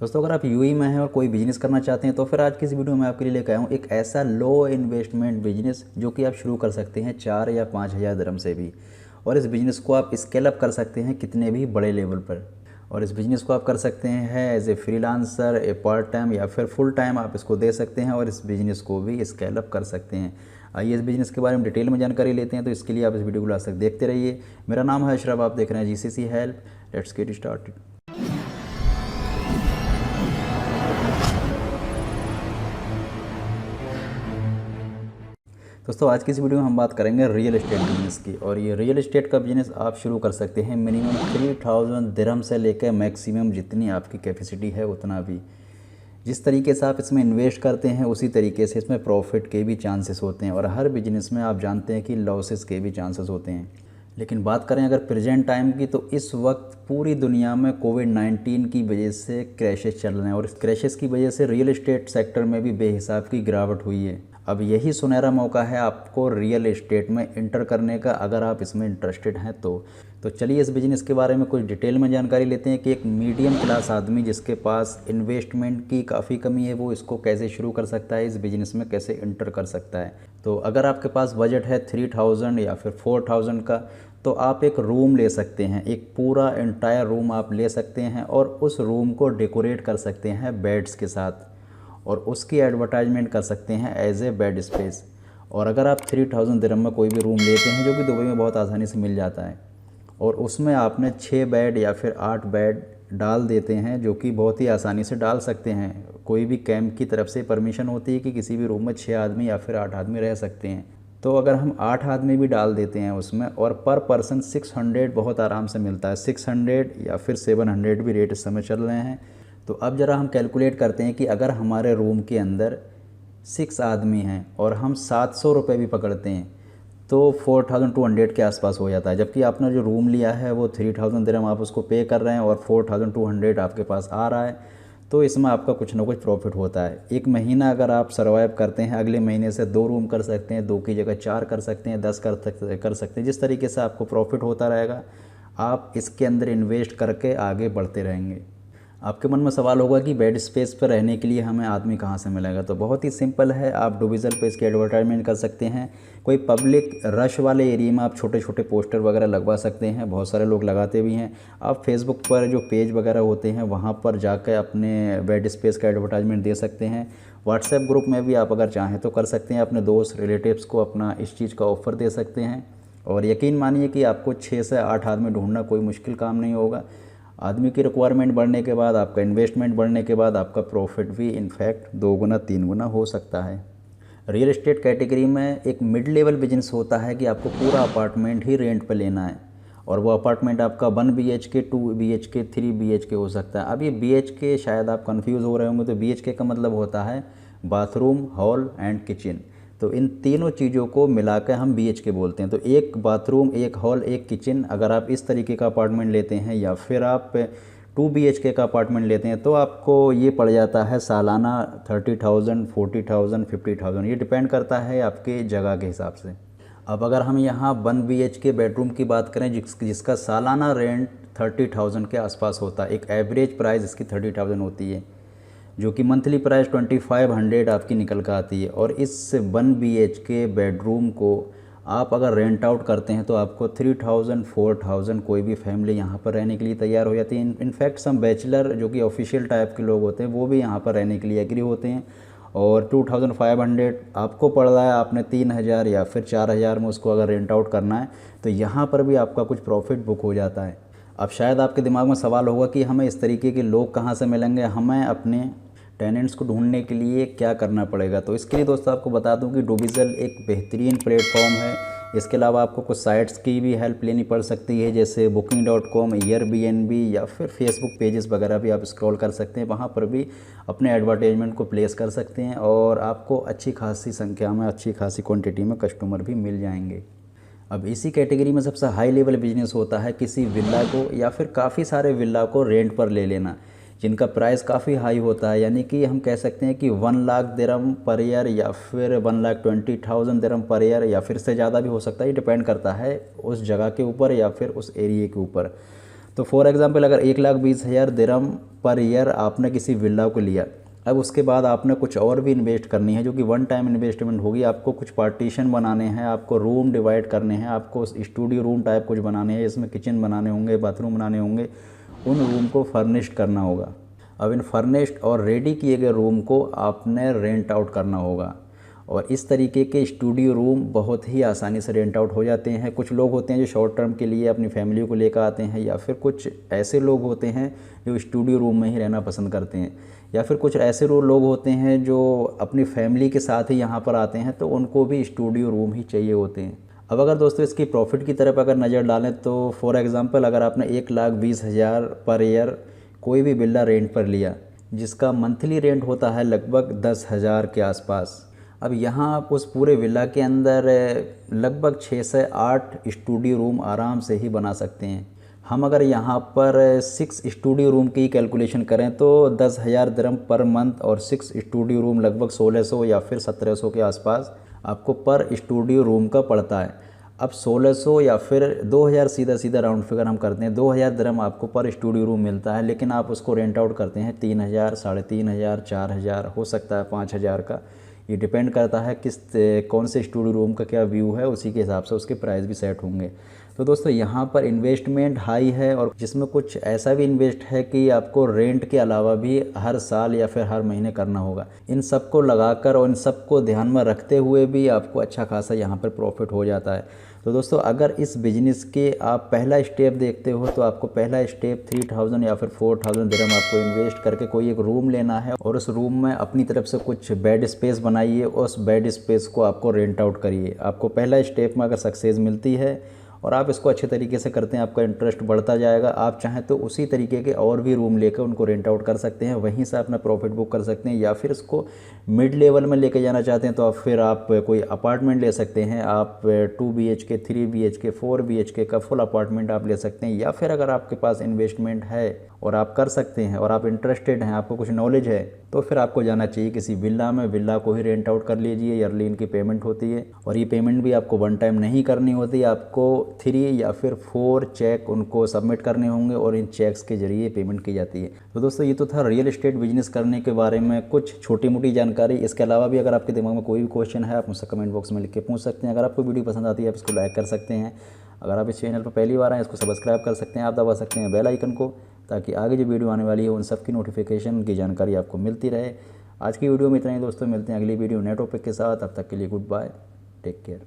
दोस्तों अगर आप यूएई में हैं और कोई बिज़नेस करना चाहते हैं तो फिर आज की इस वीडियो में आपके लिए लेकर आया हूँ एक ऐसा लो इन्वेस्टमेंट बिजनेस जो कि आप शुरू कर सकते हैं 4 या 5 हज़ार दिरहम से भी। और इस बिज़नेस को आप स्केल अप कर सकते हैं कितने भी बड़े लेवल पर। और इस बिज़नेस को आप कर सकते हैं as a freelancer, a part time या फिर फुल टाइम आप इसको दे सकते हैं और इस बिज़नेस को भी स्केल अप कर सकते हैं। आइए इस बिज़नेस के बारे में डिटेल में जानकारी लेते हैं। तो इसके लिए आप इस वीडियो को लास्ट तक देखते रहिए। मेरा नाम है अशरफ, आप देख रहे हैं GCC help. Let's get started. दोस्तों आज की इस वीडियो में हम बात करेंगे रियल एस्टेट बिजनेस की। और ये रियल एस्टेट का बिजनेस आप शुरू कर सकते हैं मिनिमम 3000 दिरहम से लेकर मैक्सिमम जितनी आपकी कैपेसिटी है उतना भी। जिस तरीके से आप इसमें इन्वेस्ट करते हैं उसी तरीके से इसमें प्रॉफिट के भी चांसेस होते हैं। और हर बिजनेस में आप जानते हैं कि लॉसेस के भी चांसेस होते हैं। लेकिन बात करें अगर प्रेजेंट टाइम की तो इस वक्त पूरी दुनिया में कोविड-19 की वजह से क्रैशेस चल रहे हैं और इस क्रैशेस की वजह से रियल एस्टेट सेक्टर में भी बेहिसाब की गिरावट हुई है। अब यही सुनहरा मौका है आपको रियल एस्टेट में इंटर करने का, अगर आप इसमें इंटरेस्टेड हैं तो चलिए इस बिज़नेस के बारे में कुछ डिटेल में जानकारी लेते हैं कि एक मीडियम क्लास आदमी जिसके पास इन्वेस्टमेंट की काफ़ी कमी है वो इसको कैसे शुरू कर सकता है, इस बिज़नेस में कैसे इंटर कर सकता है। तो अगर आपके पास बजट है 3000 या फिर 4000 का तो आप एक रूम ले सकते हैं, एक पूरा एंटायर रूम आप ले सकते हैं और उस रूम को डेकोरेट कर सकते हैं बेड्स के साथ और उसकी एडवर्टाइजमेंट कर सकते हैं एज ए बेड स्पेस। और अगर आप 3000 दिरहम में कोई भी रूम लेते हैं जो कि दुबई में बहुत आसानी से मिल जाता है और उसमें आपने 6 बेड या फिर 8 बेड डाल देते हैं जो कि बहुत ही आसानी से डाल सकते हैं। कोई भी कैंप की तरफ से परमिशन होती है कि किसी भी रूम में 6 आदमी या फिर 8 आदमी रह सकते हैं। तो अगर हम 8 आदमी भी डाल देते हैं उसमें और पर पर्सन 600 बहुत आराम से मिलता है। 600 या फिर 700 भी रेट इस समय चल रहे हैं। तो अब ज़रा हम कैलकुलेट करते हैं कि अगर हमारे रूम के अंदर 6 आदमी हैं और हम 700 रुपये भी पकड़ते हैं तो 4200 के आसपास हो जाता है। जबकि आपने जो रूम लिया है वो 3000 दिरहम आप उसको पे कर रहे हैं और 4200 आपके पास आ रहा है। तो इसमें आपका कुछ ना कुछ प्रॉफिट होता है। एक महीना अगर आप सर्वाइव करते हैं, अगले महीने से 2 रूम कर सकते हैं, 2 की जगह 4 कर सकते हैं, 10 कर सकते हैं। जिस तरीके से आपको प्रॉफिट होता रहेगा आप इसके अंदर इन्वेस्ट करके आगे बढ़ते रहेंगे। आपके मन में सवाल होगा कि बेड स्पेस पर रहने के लिए हमें आदमी कहाँ से मिलेगा। तो बहुत ही सिंपल है, आप डुविज़ल पे इसकी एडवर्टाइजमेंट कर सकते हैं। कोई पब्लिक रश वाले एरिया में आप छोटे छोटे पोस्टर वगैरह लगवा सकते हैं, बहुत सारे लोग लगाते भी हैं। आप फेसबुक पर जो पेज वगैरह होते हैं वहाँ पर जाकर अपने बेड स्पेस का एडवर्टाइजमेंट दे सकते हैं। व्हाट्सएप ग्रुप में भी आप अगर चाहें तो कर सकते हैं, अपने दोस्त रिलेटिव्स को अपना इस चीज़ का ऑफ़र दे सकते हैं। और यकीन मानिए कि आपको 6 से 8 आदमी ढूंढना कोई मुश्किल काम नहीं होगा। आदमी की रिक्वायरमेंट बढ़ने के बाद, आपका इन्वेस्टमेंट बढ़ने के बाद आपका प्रॉफिट भी इनफैक्ट 2 गुना 3 गुना हो सकता है। रियल एस्टेट कैटेगरी में एक मिड लेवल बिजनेस होता है कि आपको पूरा अपार्टमेंट ही रेंट पे लेना है और वो अपार्टमेंट आपका 1 BHK, 2 BHK, 3 BHK हो सकता है। अब ये BHK शायद आप कंफ्यूज हो रहे होंगे, तो BHK का मतलब होता है बाथरूम, हॉल एंड किचन। तो इन तीनों चीज़ों को मिलाकर हम BHK बोलते हैं। तो एक बाथरूम, एक हॉल, एक किचन, अगर आप इस तरीके का अपार्टमेंट लेते हैं या फिर आप 2 BHK का अपार्टमेंट लेते हैं तो आपको ये पड़ जाता है सालाना 30,000, 40,000, 50,000। ये डिपेंड करता है आपके जगह के हिसाब से। अब अगर हम यहाँ 1 BHK बेडरूम की बात करें जिसका सालाना रेंट 30,000 के आसपास होता है, एक एवरेज प्राइस इसकी 30,000 होती है, जो कि मंथली प्राइस 2500 आपकी निकल कर आती है। और इस 1 BHK बेडरूम को आप अगर रेंट आउट करते हैं तो आपको 3000, 4000 कोई भी फैमिली यहाँ पर रहने के लिए तैयार हो जाती है। इनफैक्ट सम बैचलर जो कि ऑफिशियल टाइप के लोग होते हैं वो भी यहाँ पर रहने के लिए एग्री होते हैं। और 2500 आपको पड़ रहा है, आपने 3000 या फिर 4000 में उसको अगर रेंट आउट करना है तो यहाँ पर भी आपका कुछ प्रॉफिट बुक हो जाता है। अब शायद आपके दिमाग में सवाल होगा कि हमें इस तरीके के लोग कहाँ से मिलेंगे, हमें अपने टेनेंट्स को ढूंढने के लिए क्या करना पड़ेगा। तो इसके लिए दोस्तों आपको बता दूं कि डुविज़ल एक बेहतरीन प्लेटफॉर्म है। इसके अलावा आपको कुछ साइट्स की भी हेल्प लेनी पड़ सकती है, जैसे booking.com, एयरबीएनबी या फिर फेसबुक पेजेस वगैरह भी आप स्क्रॉल कर सकते हैं। वहाँ पर भी अपने एडवर्टाइजमेंट को प्लेस कर सकते हैं और आपको अच्छी खासी संख्या में, अच्छी खासी क्वान्टिटी में कस्टमर भी मिल जाएंगे। अब इसी कैटेगरी में सबसे हाई लेवल बिजनेस होता है किसी विला को या फिर काफ़ी सारे विला को रेंट पर ले लेना, जिनका प्राइस काफ़ी हाई होता है। यानी कि हम कह सकते हैं कि 1 लाख दिरहम पर ईयर या फिर 1,20,000 दिरहम पर ईयर या फिर से ज़्यादा भी हो सकता है। ये डिपेंड करता है उस जगह के ऊपर या फिर उस एरिए के ऊपर। तो फॉर एग्ज़ाम्पल अगर 1,20,000 दिरहम पर ईयर आपने किसी विला को लिया, अब उसके बाद आपने कुछ और भी इन्वेस्ट करनी है जो कि वन टाइम इन्वेस्टमेंट होगी। आपको कुछ पार्टीशन बनाने हैं, आपको रूम डिवाइड करने हैं, आपको स्टूडियो रूम टाइप कुछ बनाने हैं, इसमें किचन बनाने होंगे, बाथरूम बनाने होंगे, उन रूम को फर्निश्ड करना होगा। अब इन फर्निश्ड और रेडी किए गए रूम को आपने रेंट आउट करना होगा, और इस तरीके के स्टूडियो रूम बहुत ही आसानी से रेंट आउट हो जाते हैं। कुछ लोग होते हैं जो शॉर्ट टर्म के लिए अपनी फैमिली को लेकर आते हैं, या फिर कुछ ऐसे लोग होते हैं जो स्टूडियो रूम में ही रहना पसंद करते हैं, या फिर कुछ ऐसे लोग होते हैं जो अपनी फैमिली के साथ ही यहाँ पर आते हैं, तो उनको भी स्टूडियो रूम ही चाहिए होते हैं। अब अगर दोस्तों इसकी प्रॉफिट की तरफ अगर नज़र डालें तो फॉर एग्ज़ाम्पल अगर आपने 1,20,000 पर ईयर कोई भी विला रेंट पर लिया, जिसका मंथली रेंट होता है लगभग 10,000 के आसपास। अब यहाँ आप उस पूरे विला के अंदर लगभग 6 से 8 स्टूडियो रूम आराम से ही बना सकते हैं। हम अगर यहाँ पर 6 स्टूडियो रूम की कैलकुलेशन करें तो 10,000 दिरहम पर मंथ, और 6 स्टूडियो रूम लगभग 1,600 या फिर 1,700 के आसपास आपको पर स्टूडियो रूम का पड़ता है। अब 1,600 या फिर 2,000 सीधा सीधा राउंड फिगर हम करते हैं, 2,000 दिरहम आपको पर स्टूडियो रूम मिलता है, लेकिन आप उसको रेंट आउट करते हैं 3,000, 3,500, 4,000, हो सकता है 5,000 का। ये डिपेंड करता है कौन से स्टूडियो रूम का क्या व्यू है, उसी के हिसाब से उसके प्राइस भी सेट होंगे। तो दोस्तों यहाँ पर इन्वेस्टमेंट हाई है, और जिसमें कुछ ऐसा भी इन्वेस्ट है कि आपको रेंट के अलावा भी हर साल या फिर हर महीने करना होगा। इन सब को लगाकर और इन सब को ध्यान में रखते हुए भी आपको अच्छा खासा यहाँ पर प्रॉफिट हो जाता है। तो दोस्तों अगर इस बिज़नेस के आप पहला स्टेप देखते हो तो आपको पहला स्टेप 3,000 या फिर 4,000 दिरहम आपको इन्वेस्ट करके कोई एक रूम लेना है, और उस रूम में अपनी तरफ से कुछ बेड स्पेस बनाइए, उस बेड स्पेस को आपको रेंट आउट करिए। आपको पहला स्टेप में अगर सक्सेस मिलती है और आप इसको अच्छे तरीके से करते हैं, आपका इंटरेस्ट बढ़ता जाएगा। आप चाहें तो उसी तरीके के और भी रूम लेकर उनको रेंट आउट कर सकते हैं, वहीं से अपना प्रॉफिट बुक कर सकते हैं। या फिर इसको मिड लेवल में लेके जाना चाहते हैं तो आप फिर आप कोई अपार्टमेंट ले सकते हैं। आप 2 BHK, 3 BHK, 4 BHK का फुल अपार्टमेंट आप ले सकते हैं। या फिर अगर आपके पास इन्वेस्टमेंट है और आप कर सकते हैं और आप इंटरेस्टेड हैं, आपको कुछ नॉलेज है, तो फिर आपको जाना चाहिए किसी विला में। विला को ही रेंट आउट कर लीजिए, ईयरली इनकी पेमेंट होती है, और ये पेमेंट भी आपको वन टाइम नहीं करनी होती, आपको 3 या फिर 4 चेक उनको सबमिट करने होंगे, और इन चेक्स के जरिए पेमेंट की जाती है। तो दोस्तों ये तो था रियल एस्टेट बिजनेस करने के बारे में कुछ छोटी मोटी जानकारी। इसके अलावा भी अगर आपके दिमाग में कोई भी क्वेश्चन है, आप मुझसे कमेंट बॉक्स में लिख के पूछ सकते हैं। अगर आपको वीडियो पसंद आती है आप इसको लाइक कर सकते हैं। अगर आप इस चैनल पर पहली बार आए इसको सब्सक्राइब कर सकते हैं, आप दबा सकते हैं बेल आइकन को, ताकि आगे जो वीडियो आने वाली है उन सब की नोटिफिकेशन की जानकारी आपको मिलती रहे। आज की वीडियो में इतना ही दोस्तों, मिलते हैं अगली वीडियो नए टॉपिक के साथ। अब तक के लिए गुड बाय, टेक केयर।